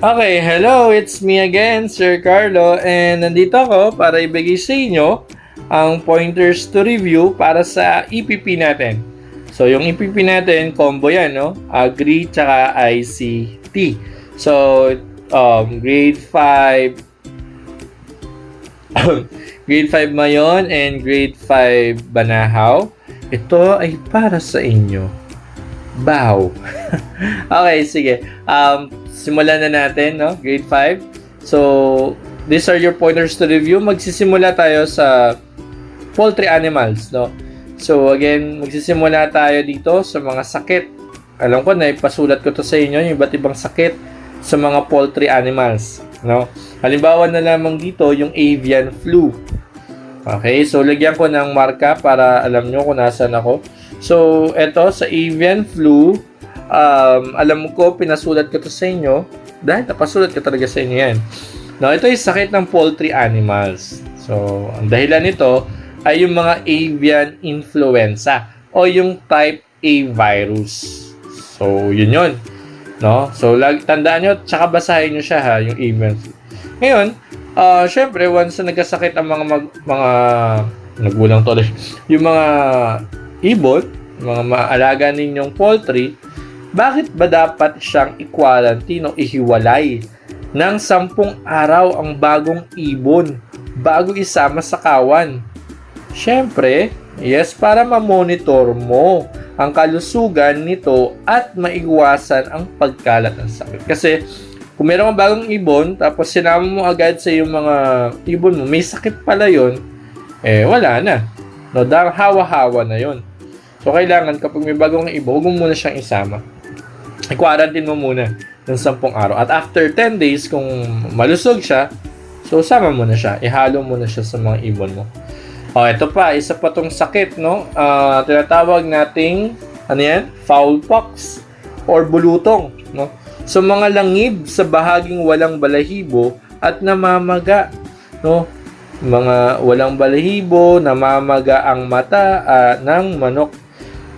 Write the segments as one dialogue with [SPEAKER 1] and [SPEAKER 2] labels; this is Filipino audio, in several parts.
[SPEAKER 1] Okay, hello, it's me again, Sir Carlo, and nandito ako para ibigay sa inyo ang pointers to review para sa EPP natin. So, yung EPP natin, combo yan, no? Agri tsaka ICT. So, grade 5, grade 5 Mayon and grade 5 Banahaw. Ito ay para sa inyo. Bow. Okay, sige. Simulan na natin, no? Grade 5. So, these are your pointers to review. Magsisimula tayo sa poultry animals, no? So, again, magsisimula tayo dito sa mga sakit. Alam ko na ipasulat ko to sa inyo, yung iba't ibang sakit sa mga poultry animals, no? Halimbawa na lamang dito, yung avian flu. Okay, so lagyan ko ng marka para alam nyo kung nasan ako. So, eto sa avian flu, alam ko, pinasulat ko to sa inyo dahil napasulat ko talaga sa inyo yan. No, ito ay sakit ng poultry animals. So, ang dahilan nito ay yung mga avian influenza o yung type A virus. So, yun. No? So, tandaan nyo, tsaka basahin nyo siya ha, yung avian flu. Ngayon, syempre, once na nagkasakit ang mga nagbulang to yung mga ibon, mga maalaga ninyong poultry, bakit ba dapat siyang i-quarantine o ihiwalay ng 10 araw ang bagong ibon bago isama sa kawan? Syempre, yes, para ma-monitor mo ang kalusugan nito at maiwasan ang pagkalat ng sakit. Kasi kung meron kang bagong ibon, tapos sinama mo agad sa yung mga ibon mo, may sakit pala yun, wala na. No, dahil hawa-hawa na yun. So, kailangan kapag may bagong ibon, huwag mo muna siyang isama. I-quarantine mo muna ng 10 araw. At after 10 days, kung malusog siya, so sama mo na siya. Ihalo mo na siya sa mga ibon mo. Ito pa, isa pa tong sakit, no? Tinatawag nating, fowl pox or bulutong, no? So, mga langib sa bahaging walang balahibo at namamaga, no? Mga walang balahibo, namamaga ang mata ng manok.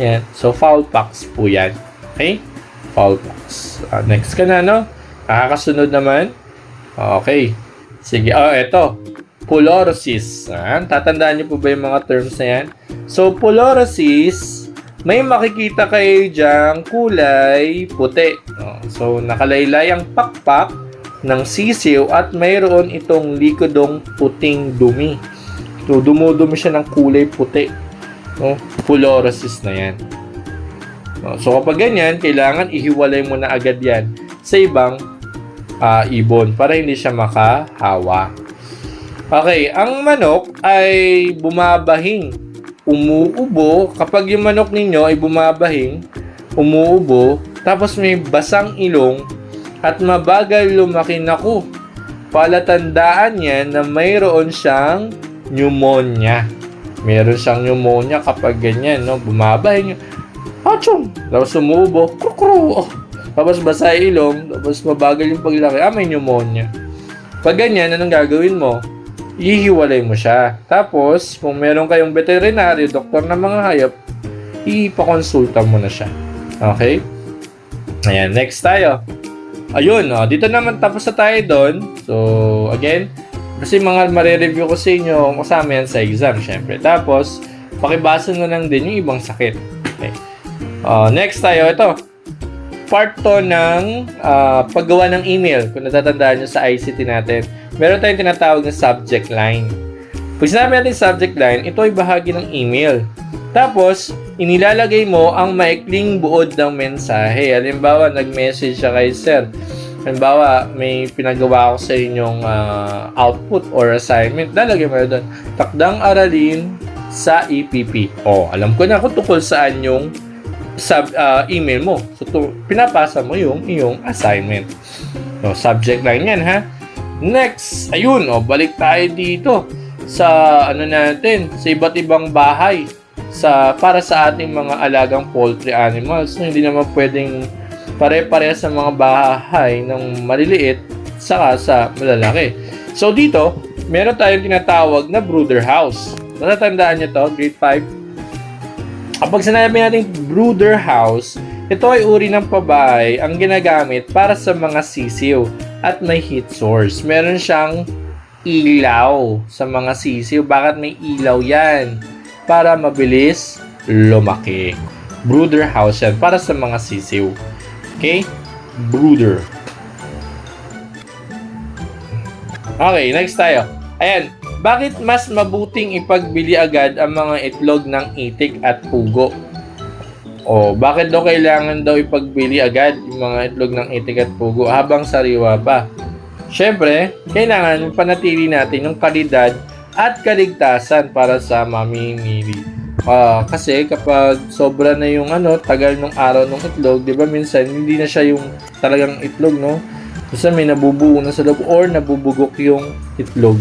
[SPEAKER 1] Yan. So, fowl pox po yan. Okay? Fowl pox. Next ka na, no? Nakakasunod naman. Okay. Sige. Ito. Pulorosis. Tatandaan niyo po ba yung mga terms na yan? So, pulorosis, may makikita kayo dyang kulay puti. So, nakalaylay ang pakpak ng sisiw at mayroon itong likodong puting dumi. So, dumudumi siya ng kulay puti. Pulorosis na yan. So, kapag ganyan, kailangan ihiwalay mo na agad yan sa ibang ibon para hindi siya makahawa. Okay, ang manok ay bumabahing, umuubo. Kapag yung manok ninyo ay bumabahing, umuubo, tapos may basang ilong at mabagal lumaki, naku, palatandaan yan na mayroon siyang pneumonia. Meron siyang pneumonia kapag ganyan, no? Bumabahing, achong, tapos umuubo, krukru, tapos basa ilong, tapos mabagal yung paglaki, may pneumonia. Pag ganyan, anong gagawin mo? Ihiwalay mo siya. Tapos, kung meron kayong veterinary, doktor ng mga hayop, ipakonsulta mo na siya. Okay? Ayan, next tayo. Ayun, dito naman tapos na tayo doon. So, again, kasi mga mare-review ko sa inyo, kasama yan sa exam, syempre. Tapos, pakibasa na lang din yung ibang sakit. Okay. Next tayo, ito. Part to ng paggawa ng email. Kung natatandaan nyo sa ICT natin, meron tayong tinatawag na subject line. Pag sinabi natin subject line, ito ay bahagi ng email. Tapos, inilalagay mo ang maikling buod ng mensahe. Halimbawa, nag-message siya kay sir. Halimbawa, may pinagawa ko sa inyong output or assignment. Lalagay mo doon, takdang aralin sa EPP. Alam ko na kung tukol saan yung email mo. So, pinapasa mo yung iyong assignment. So, subject line yan, ha? Next, ayun, balik tayo dito sa natin, sa iba't ibang bahay para sa ating mga alagang poultry animals. Hindi naman pwedeng pare-pare sa mga bahay ng maliliit saka sa malalaki. So dito, meron tayong tinatawag na brooder house. Natatandaan niyo to, grade 5. Kapag sinabi natin brooder house, ito ay uri ng pabahay ang ginagamit para sa mga sisiw. at may heat source. Meron siyang ilaw sa mga sisiw. Bakit may ilaw yan? Para mabilis lumaki. Brooder house yan para sa mga sisiw. Okay? Brooder. Okay, next tayo. Ayan. Bakit mas mabuting ipagbili agad ang mga itlog ng itik at pugo? O, bakit daw kailangan daw ipagbili agad yung mga itlog ng itik at pugo habang sariwa pa? Siyempre, kailangan panatili natin yung kalidad at kaligtasan para sa mamimili. Kasi kapag sobra na yung tagal ng araw ng itlog, di ba minsan hindi na siya yung talagang itlog, no? Kasi may nabubuo na sa loob or nabubugok yung itlog.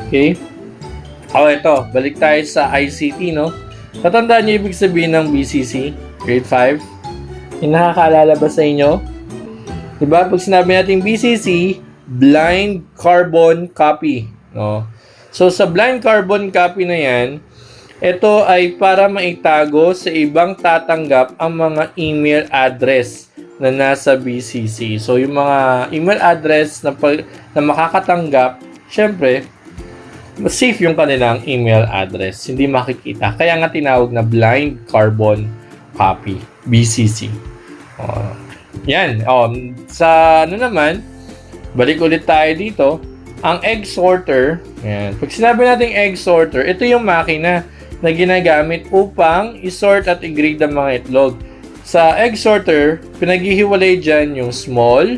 [SPEAKER 1] Okay? Ito, balik tayo sa ICT, no? Tatandaan niyo ibig sabihin ng BCC, grade 5? Yung nakakaalala ba sa inyo? Diba? Pag sinabi natin BCC, blind carbon copy. No? So, sa blind carbon copy na yan, ito ay para maitago sa ibang tatanggap ang mga email address na nasa BCC. So, yung mga email address na makakatanggap, syempre, safe yung kanilang email address. Hindi makikita. Kaya nga tinawag na blind carbon copy. BCC. Yan. Sa naman, balik ulit tayo dito. Ang egg sorter. Yan. Pag sinabi natin egg sorter, ito yung makina na ginagamit upang isort at i-grade ang mga itlog. Sa egg sorter, pinaghihiwalay dyan yung small.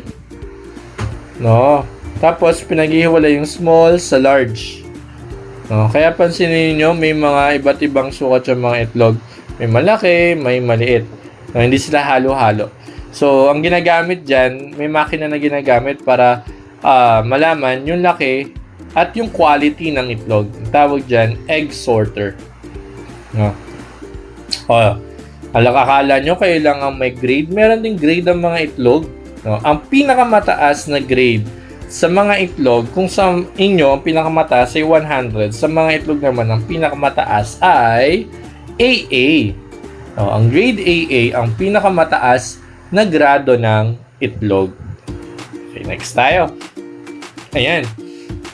[SPEAKER 1] No? Tapos, pinaghihiwalay yung small sa large. No? Kaya pansinin niyo may mga iba't ibang sukat sa mga itlog. May malaki, may maliit. No? Hindi sila halo-halo. So, ang ginagamit dyan, may makina na ginagamit para malaman yung laki at yung quality ng itlog. Tawag dyan, egg sorter. No? Akala nyo kailangan may grade. Meron ding grade ang mga itlog. No? Ang pinakamataas na grade sa mga itlog, kung sa inyo ang pinakamataas ay 100, sa mga itlog naman ang pinakamataas ay AA. No? Ang grade AA ang pinakamataas na grado ng itlog. Okay, next tayo. Ayan.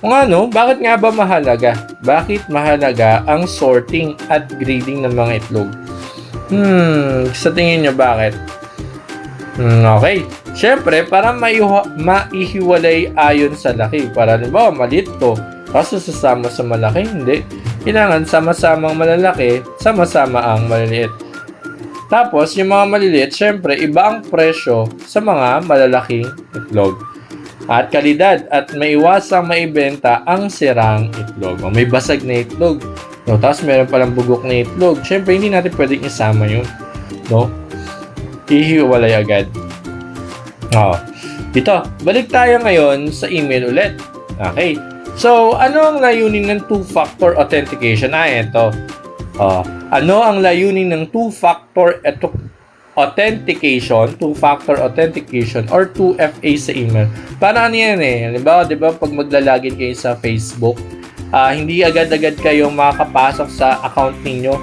[SPEAKER 1] Bakit nga ba mahalaga? Bakit mahalaga ang sorting at grading ng mga itlog? Sa tingin nyo bakit? Okay. Siyempre, para maihiwalay ayon sa laki. Para diba, maliit to. Kaso sasama sa malaki, hindi. Kailangan sama-samang malalaki, sama-sama ang maliliit. Tapos, yung mga maliliit, siyempre, iba ang presyo sa mga malalaking itlog. At kalidad at maiwasang maibenta ang sirang itlog. May basag na itlog. No? Tapos meron palang bugok na itlog. Siyempre, hindi natin pwedeng isama yun. No? Ihiwalay agad. Dito, balik tayo ngayon sa email ulit. Okay. So, ano ang layunin ng two-factor authentication? Ito. Ano ang layunin ng two-factor authentication, two-factor authentication, or 2FA sa email? Para ano yan Halimbawa, di ba, pag maglalagin kayo sa Facebook, hindi agad-agad kayong makakapasok sa account ninyo.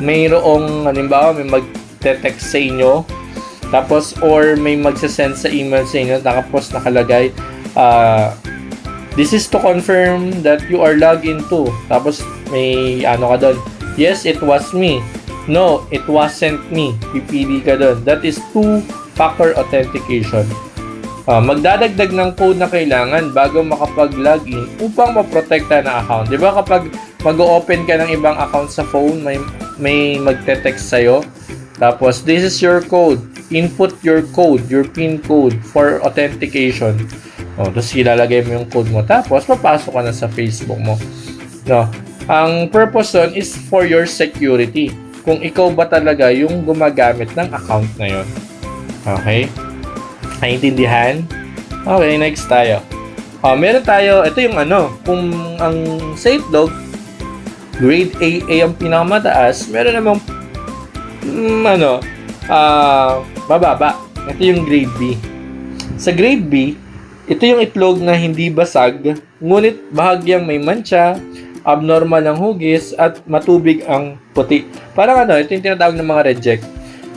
[SPEAKER 1] Mayroong, halimbawa, may mag-text sa inyo, tapos, or may magsasend sa email sa inyo, tapos nakalagay, this is to confirm that you are logged into. Tapos, may ka doon. Yes, it was me. No, it wasn't me. Pipili ka doon. That is two-factor authentication. Magdadagdag ng code na kailangan bago makapag-login upang maprotekta na account. Di ba kapag mag-open ka ng ibang account sa phone, may magte-text sa'yo. Tapos, this is your code. Input your code, your PIN code for authentication. Tapos ilalagay mo yung code mo. Tapos, papasok ka na sa Facebook mo. No? Ang purpose nun is for your security. Kung ikaw ba talaga yung gumagamit ng account na yun. Okay? Naintindihan? Okay, next tayo. Meron tayo, ito yung kung ang sa itlog, grade AA ang pinakamataas, meron namang mababa. Ito yung grade B. Sa grade B, ito yung itlog na hindi basag, ngunit bahagyang may mancha, abnormal ang hugis, at matubig ang puti. Parang ito yung tinatawag ng mga reject.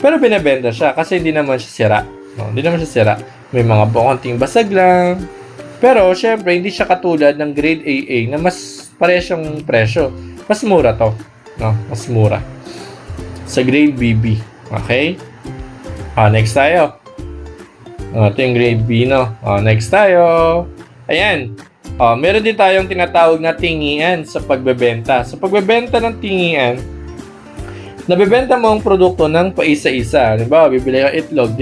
[SPEAKER 1] Pero binebenta siya kasi hindi naman siya sira. Hindi naman siya sira. May mga konting basag lang. Pero, syempre, hindi siya katulad ng grade AA na mas paresyong presyo. Mas mura to. No? Mas mura. Sa grade BB. Okay? Next tayo. Ito yung grade B, no? Next tayo. Ayan. Meron din tayong tinatawag na tingian sa pagbebenta. Sa pagbebenta ng tingian, nabebenta mo ang produkto ng paisa-isa. Halimbawa, bibili ka itlog,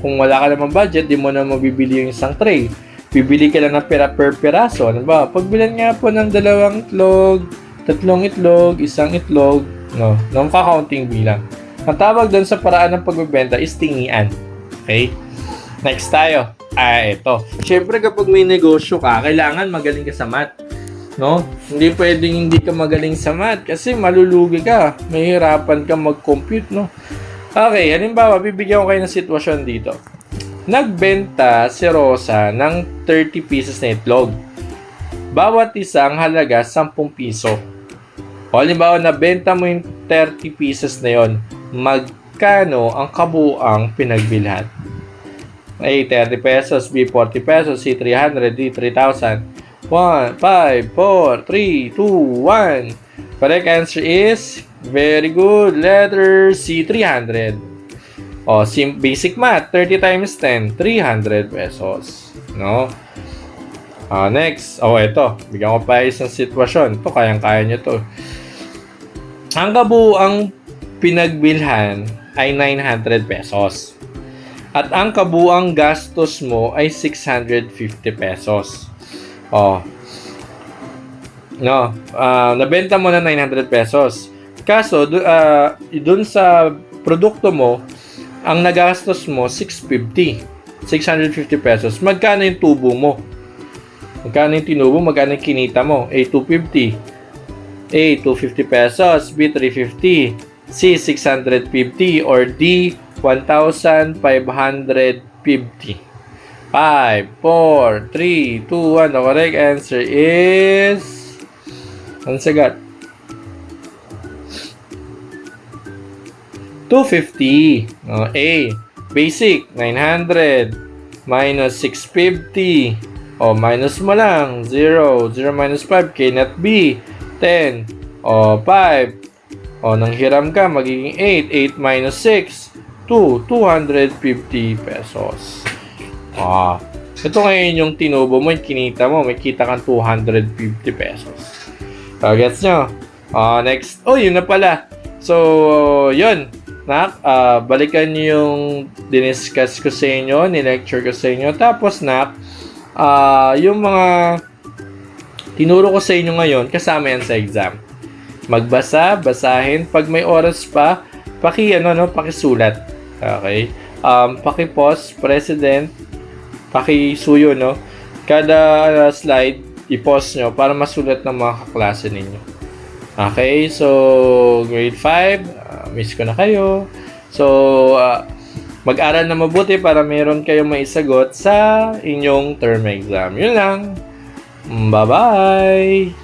[SPEAKER 1] kung wala ka naman budget, di mo na mabibili yung isang tray. Bibili ka lang ng per peraso. Halimbawa, pagbilan nga po ng 2 itlog, 3 itlog, 1 itlog, no, ng kakaunting bilang. Ang tawag doon sa paraan ng pagbebenta is tingian. Okay? Next tayo. Ito. Siyempre, kapag may negosyo ka, kailangan magaling ka sa math. No? Hindi pwedeng hindi ka magaling sa math kasi malulugi ka. Mahirapan ka mag-compute, no? Okay, halimbawa, bibigyan ko kayo ng sitwasyon dito. Nagbenta si Rosa ng 30 pieces na itlog. Bawat isang halaga 10 piso. O halimbawa, nabenta mo yung 30 pieces na yon, magkano ang kabuang pinagbilhan? A, 30 pesos, B, 40 pesos, C, 300, D, 3,000. 1, 5, 4, 3, 2, 1. Correct answer is, very good, letter C, 300. Basic math, 30 times 10, 300 pesos. No? Next. Ito. Bigyan ko pa isang sitwasyon. Ito, kayang-kaya nyo to. Ang kabuang pinagbilhan ay 900 pesos. At ang kabuang gastos mo ay 650 pesos. Nabenta mo na 900 pesos. Kaso, dun sa produkto mo, ang nagastos mo, 650 pesos. Magkano yung tubo mo? Magkano yung tinubo? Magkano yung kinita mo? A, 250. A, 250 pesos. B, 350. C, 650. Or D, 1,550. 5, 4, 3, 2, 1. The correct answer is... Ano sagot? 250. A. Basic, 900. Minus 650. Minus mo lang. 0. 0 minus 5. Cannot be. 10. 5. Nanghiram ka. Magiging 8. 8 minus 6. 2. 250 pesos. Ito ngayon yung tinubo mo, yung kinita mo, may kita kang 250 pesos. Gets nyo? Next. Yun na pala. So, yun. Balikan nyo yung diniscuss ko sa inyo, nilecture ko sa inyo. Tapos, yung mga tinuro ko sa inyo ngayon, kasama yan sa exam. Basahin. Pag may oras pa, pakisulat. Okay? Paki-pause, President, pakisuyo, no? Kada slide, i-pause nyo para masulat ng mga kaklase ninyo. Okay? So, grade 5, miss ko na kayo. So, mag-aral na mabuti para meron kayong maisagot sa inyong term exam. Yun lang. Bye-bye!